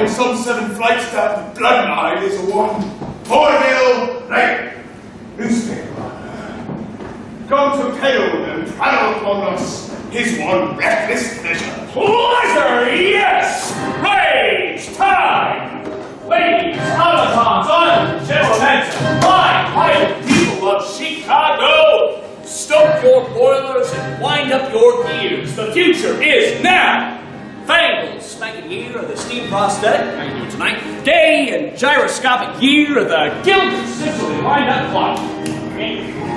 in some 7 flights that the bloodline is a one. Toyville Lake. Newspaper. Come to pale and travel upon us. His one reckless pleasure. Pleasure, yes! Rage, time! Ladies, automatons, island, gentlemen, fine-minded people of Chicago! Stoke your boilers and wind up your gears. The future is now! Fangled, spanking year of the steam prosthetic, how you doing tonight? Gay and gyroscopic year of the gilded Sicily wind-up clock.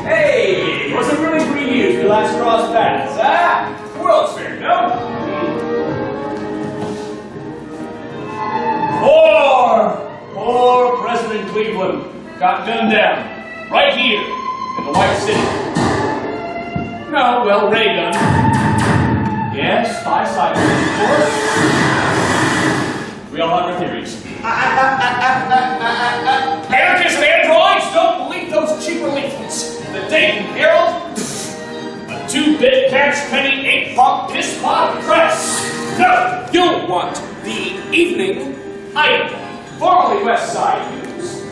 Hey, wasn't really 3 years we last crossed paths, ah? World's Fair, no? Poor President Cleveland got gunned down right here in the White City. No, well, ray gun. Yes, bicycle, of course. We all have our theories. Anarchist androids don't believe those cheaper leaflets. The Dayton Herald, a 2-bit catch penny 8-pump piss pot press. No, you'll want the Evening Item, formerly West Side News.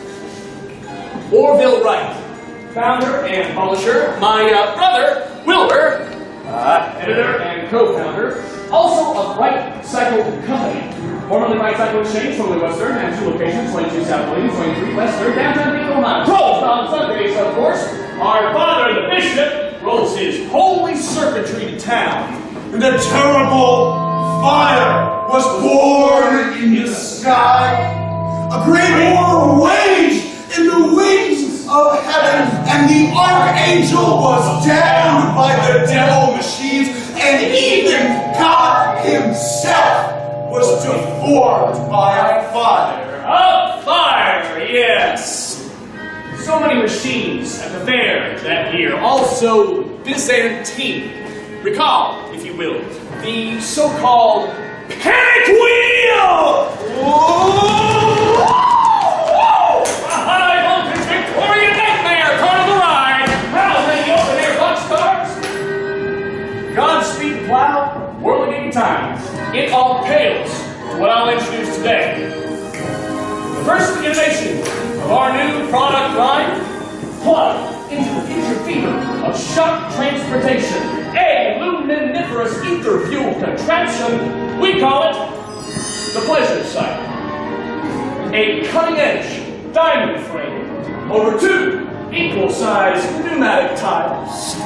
Orville Wright, founder and publisher. My brother, Wilbur, editor and co-founder, also of Wright Cycle Company. Formerly Wright Cycle Exchange, formerly Western, and 2 locations, 22 South Williams, 23 West 3rd, downtown Pico Mile. Closed on Sundays, of course. Our father, the bishop, rolls his holy circuitry to town. And a terrible fire was born in the sky. A great war waged in the wings of heaven, and the archangel was downed by the devil machines, and even God himself was deformed by fire. A fire, yes. So many machines at the fair that year, also Byzantine. Recall, if you will, the so-called panic wheel! Whoa! A high-voltage Victorian nightmare carnival ride! How many open-air boxcars? Godspeed plow, whirligig time. It all pales to what I'll introduce today. The first innovation of our new product line, plug into the future fever of shock transportation, a luminiferous ether fuel contraption. We call it the Pleasure Sight. A cutting-edge diamond frame over 2 equal-sized pneumatic tiles.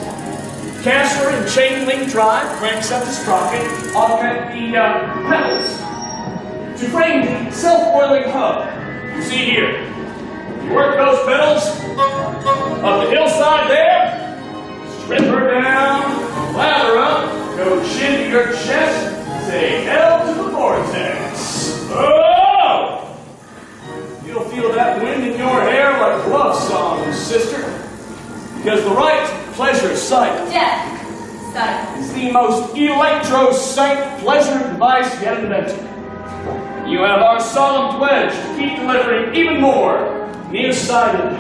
Caster and chain link drive cranks up the sprocket, augment the pedals to frame the self-oiling hub. You see here. You work those pedals up the hillside there, strip her down, lather up, go chin to your chest, say hell to the vortex. Oh! You'll feel that wind in your hair like love songs, sister. Because the right pleasure sight is the most electro-sight pleasure device yet invented. You have our solemn pledge to keep delivering even more nearsighted,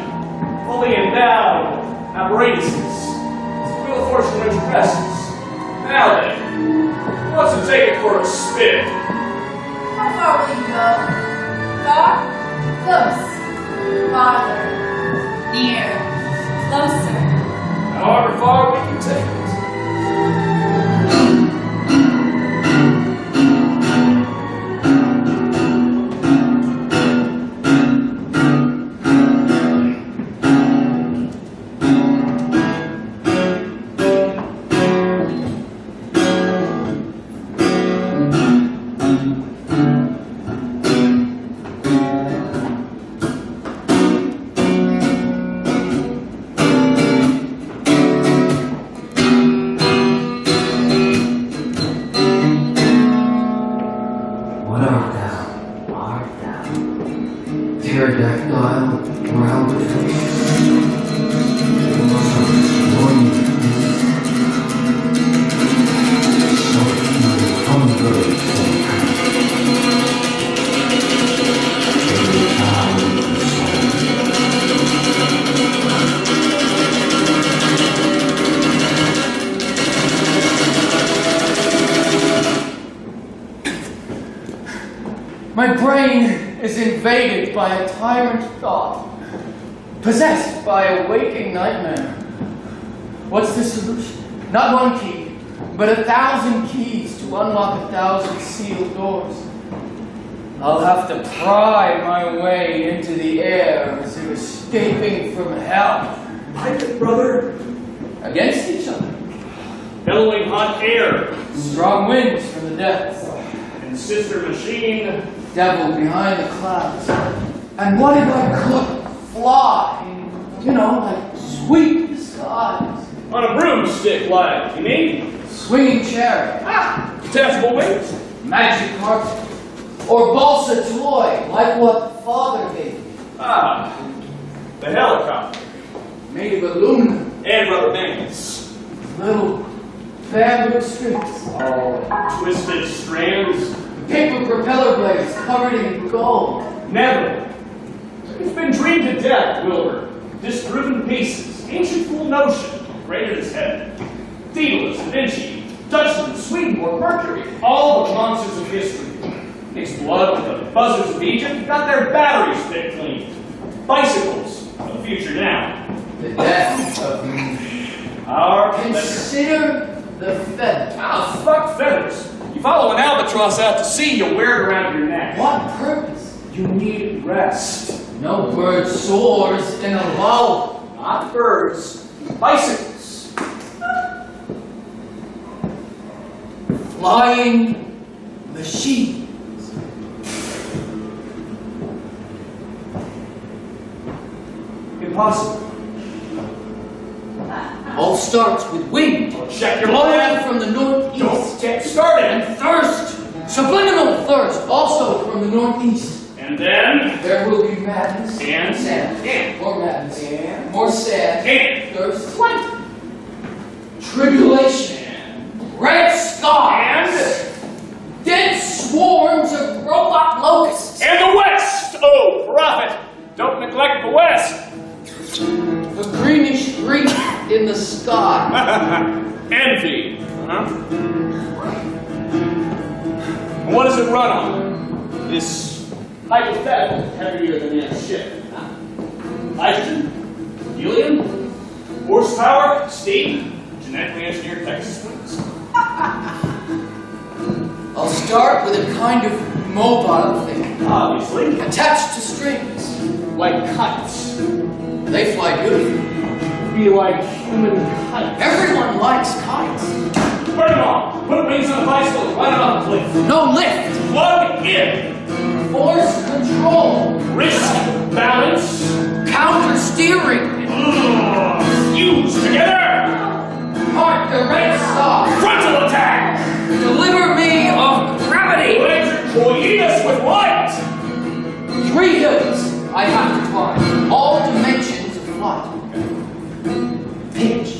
fully endowed apparatuses. Wheel of Fortune wins presses. Now then, what's it take it for a spin? How far will you go? Far? Close. Farther. Near. Closer. However far we can take it. My brain is invaded by a tyrant thought, possessed by a waking nightmare. What's the solution? Not one key, but 1,000 keys to unlock 1,000 sealed doors. I'll have to pry my way into the air as if escaping from hell. Like brother. Against each other. Bellowing hot air. Strong winds from the depths. And sister machine. Devil behind the clouds. And what if I could fly? You know, like sweep the skies. On a broomstick, like, you mean? Swinging chariot. Detachable wings. Magic carpet. Or balsa toy, like what father gave me. The helicopter. Made of aluminum. And rubber bands. Little bamboo strings. Oh, twisted strands. Paper propeller blades covered in gold. Never. It's been dreamed to death, Wilbur. Disproven pieces. Ancient fool notion. Great in his head. Daedalus, Da Vinci, Dutchman, Swedenborg, Mercury. All the monsters of history. Mixed blood with the buzzards of Egypt. Got their batteries fit clean. Bicycles. Of the future now. The death of Our Consider the feather. Ah, fuck feathers. You follow an albatross out to sea, you wear it around your neck. What purpose? You need rest. No bird soars in a lull. Not birds. Bicycles. Flying machines. Impossible. All starts with wind. Check your Blowing mind. from the northeast. Don't get started. And thirst. Subliminal thirst, also from the northeast. And then. There will be madness. And. Sand. And. More madness. And. More sand. And. Thirst. Light. Tribulation. And. Red skies. And. Dead swarms of robot locusts. And the West. Oh, prophet. Don't neglect the West. A greenish streak in the sky. Envy. Huh? And what does it run on? This hypothetical heavier than air ship. Huh? Hydrogen? Helium? Horsepower? Steam? Genetically engineered Texas wings? I'll start with a kind of mobile thing. Obviously. Attached to strings. Like kites. They fly beautifully. Be like human kites. Everyone likes kites. Burn them off. Put wings on a bicycle and run it off a cliff. No lift. Plug in. Force control. Wrist balance. Counter steering. Fuse together. Park the red star. Frontal attack. Deliver me of gravity. Electric coitus with light. 3 hills I have to climb. All dimensions of flight. Pitch.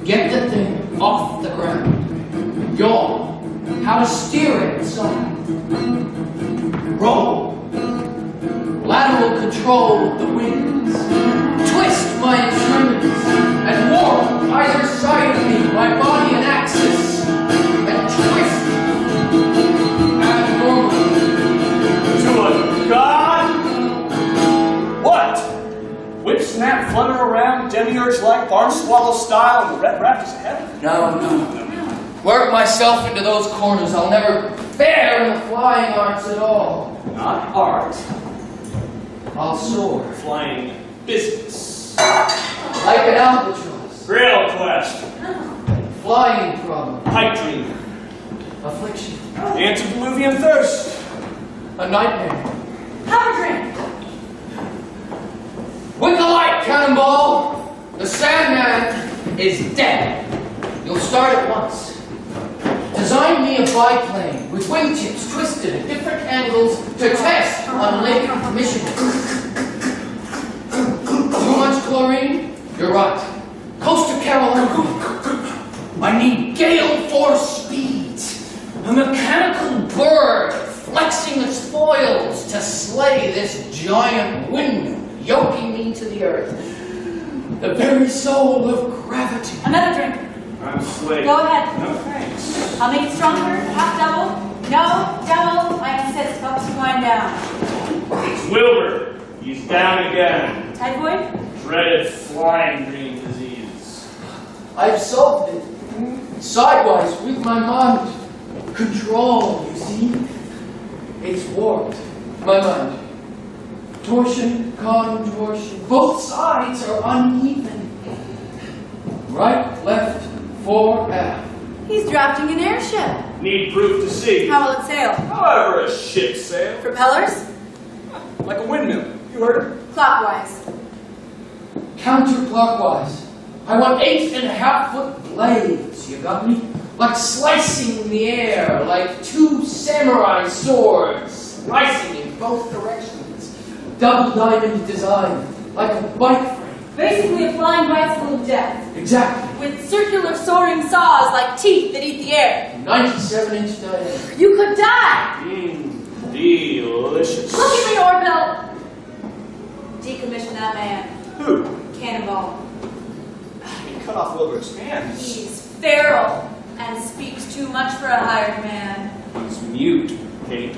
Get the thing off the ground. Yaw. How to steer it inside. Roll. Lateral control of the wings. Twist my extremities and warp either side of me, my body and axis, and twist abnormally. To a god? What? Whip snap flutter around demiurge-like barn swallow style and the red raft is ahead? No. Work myself into those corners. I'll never fare in the flying arts at all. Not art. I'll soar. Flying business. Like an albatross. Grail quest. Flying problem. Pipe dream. Affliction. Antediluvian thirst. A nightmare. Have a drink. With the light, Cannonball! The Sandman is dead. You'll start at once. Design me a biplane with wingtips twisted at different angles to test on Lake Michigan. Too much chlorine? You're right. Coastal Carolina. I need gale force speeds. A mechanical bird flexing its foils to slay this giant wind, yoking me to the earth. The very soul of gravity. Another drink. I'm slayed. Go ahead. No thanks. I'll make it stronger. Half double. No, double. I insist. Helps you find down? It's Wilbur. He's down again. Typhoid? Dreaded flying green disease. I've solved it. Sidewise with my mind. Control, you see? It's warped. My mind. Torsion, contortion. Both sides are uneven. Right, left, fore, aft. He's drafting an airship. Need proof to see. How will it sail? However, a ship sail. Propellers? Like a windmill. You heard her? Clockwise. Counterclockwise. I want 8.5-foot blades, you got me? Like slicing the air, like two samurai swords, slicing in both directions. Double diamond design, like a bike frame. Basically a flying bicycle of death. Exactly. With circular soaring saws like teeth that eat the air. 97-inch diameter. You could die! Delicious. Look at me, Orville! Decommission that man. Who? Cannonball. He cut off Wilbur's hands. He's feral and speaks too much for a hired man. He's mute, Kate.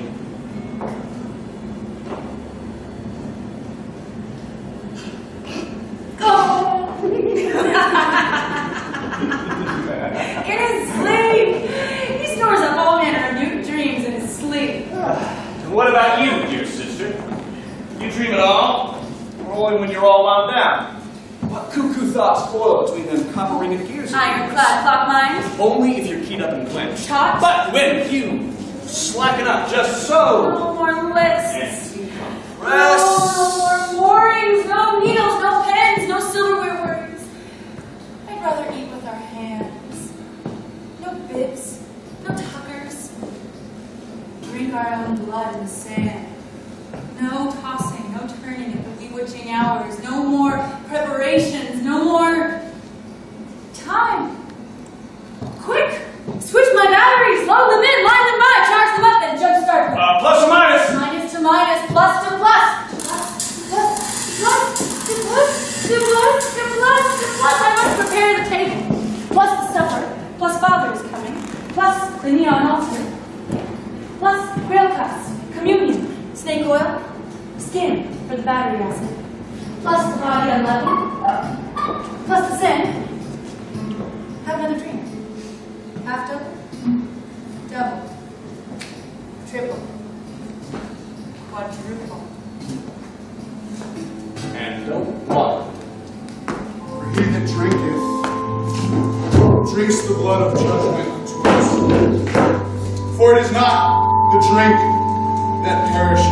Oh! In his sleep! He stores up all manner of new dreams in his sleep. And what about you, dear sister? You dream at all? Or only when you're all wound down? What cuckoo thoughts coil between them copper-ringed gears? Ironclad clock mind. Only if you're keyed up and clenched. Taut. But when you slacken up just so. No more lists. And No compress. more moorings, no needles, no pens, no silverware words. I'd rather eat with our hands. No bibs, no tuckers. Drink our own blood in the sand. No tossing, no turning at the bewitching hours. No more preparations, no more time. Quick! Switch my batteries, load them in, line them by, charge them up, then jumpstart them. Plus or minus. Minus to minus, plus to plus. Plus, I must prepare the table. Plus the supper, plus father is coming, plus the neon altar, plus grail cups, communion, snake oil, skin for the battery acid, plus the body unleavened, plus the sin. Have another drink. Half double, double, triple, quadruple. And don't want. For he that drinketh drinks the blood of judgment to us. For it is not the drink that perishes,